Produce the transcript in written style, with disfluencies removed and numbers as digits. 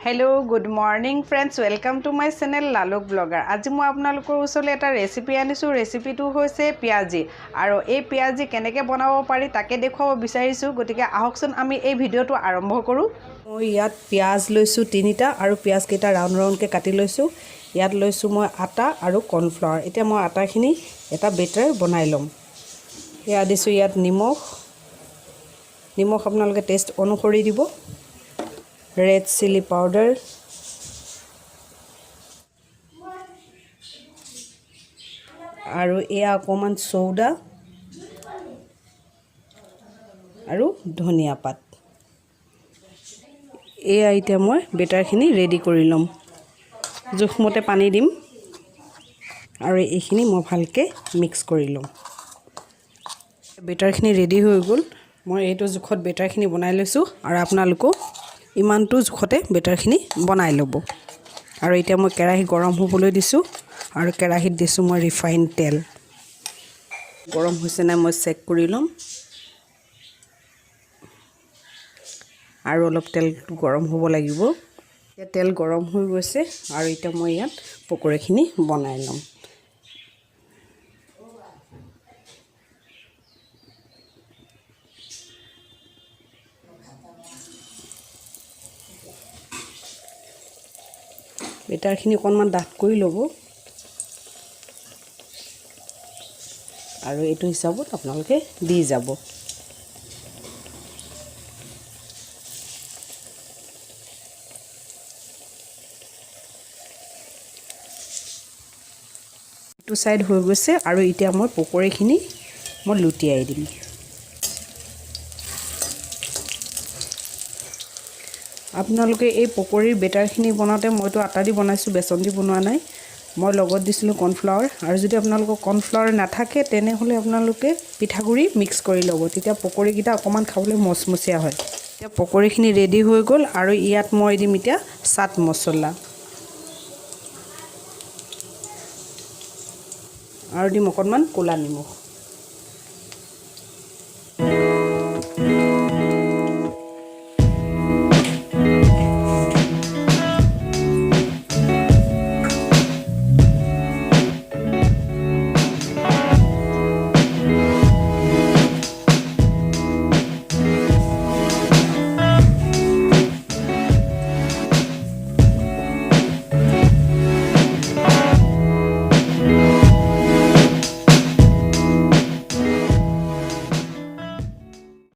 hello good morning friends welcome to my channel Laluk blogger आज मैं आपनालोকৰ ওচৰলৈ এটা ৰেচিপি আনিছো ৰেচিপিটো হৈছে পিয়াজি আৰু এই পিয়াজি কেনেকৈ বনাব পাৰি তাকে দেখুৱাব বিচাৰিছো গতিকে আহকচোন আমি এই ভিডিওটো আৰম্ভ কৰো মই ইয়াত পিয়াজ লৈছো তিনিটা আৰু পিয়াজ কেইটা ৰাউন্ড ৰাউন্ডকৈ কাটি লৈছো ইয়াত লৈছো মই আটা আৰু কৰ্নফ্লাৱাৰ এতিয়া মই আটাখিনি এটা বেটাৰ বনাই লম ইয়া দিছো ইয়াত নিমখ আপোনালোকে টেষ্ট অনুসৰি দিব red chili powder আৰু এয়া অকমান সোডা আৰু ধনিয়া পাত এই আইটেম মই বেটাৰখিনি ৰেডি কৰি লম জুখমতে পানী দিম আৰু এইখিনি মই ভালকে মিক্স কৰি লম বেটাৰখিনি ৰেডি হৈ গ'ল মই এইটো জুখত বেটাৰখিনি বনাই লৈছো আৰু আপোনালোকো ইমানটো জুখতে বেটাৰখিনি বনাই ল'ব আৰু এতিয়া মই কেৰাহী গৰম হ'বলৈ দিছো আৰু কেৰাহীত দিছো মই ৰিফাইন তেল গৰম হৈছে না মই চেক কৰি লম আৰু অলপ তেল গৰম হ'ব লাগিব এতিয়া তেল গৰম হৈ গৈছে আৰু এতিয়া মই ইয়াত পকৰিখিনি বনাই লম বেটাৰখিনি অকনমান ডাঠ কৰি ল'ব আৰু এইটো হিচাপত আপোনালোকে দি যাব এইটো সাইড হৈ গৈছে আৰু এতিয়া মই পকৰিখিনি মই লুটিয়াই দিম আপোনালোকে এই পকৰিৰ বেটাৰখিনি বনাতে মইতো আটা দি বনাইছো বেচন দি বনোৱা নাই মই লগত দিছিলো কৰ্নফ্লাৱাৰ আৰু যদি আপোনালোকৰ কৰ্নফ্লাৱাৰ নাথাকে তেনে হলে আপোনালোকে পিঠাগুৰি মিক্স কৰি ল'ব তেতিয়া পকৰিকিটা অকমান খাবলৈ মচমচিয়া হয় এতিয়া পকৰিখিনি ৰেডি হৈ গ'ল আৰু ইয়াত মই দিম এতিয়া চাট মছলা আৰু দিম অকনমান কোলা নিমখ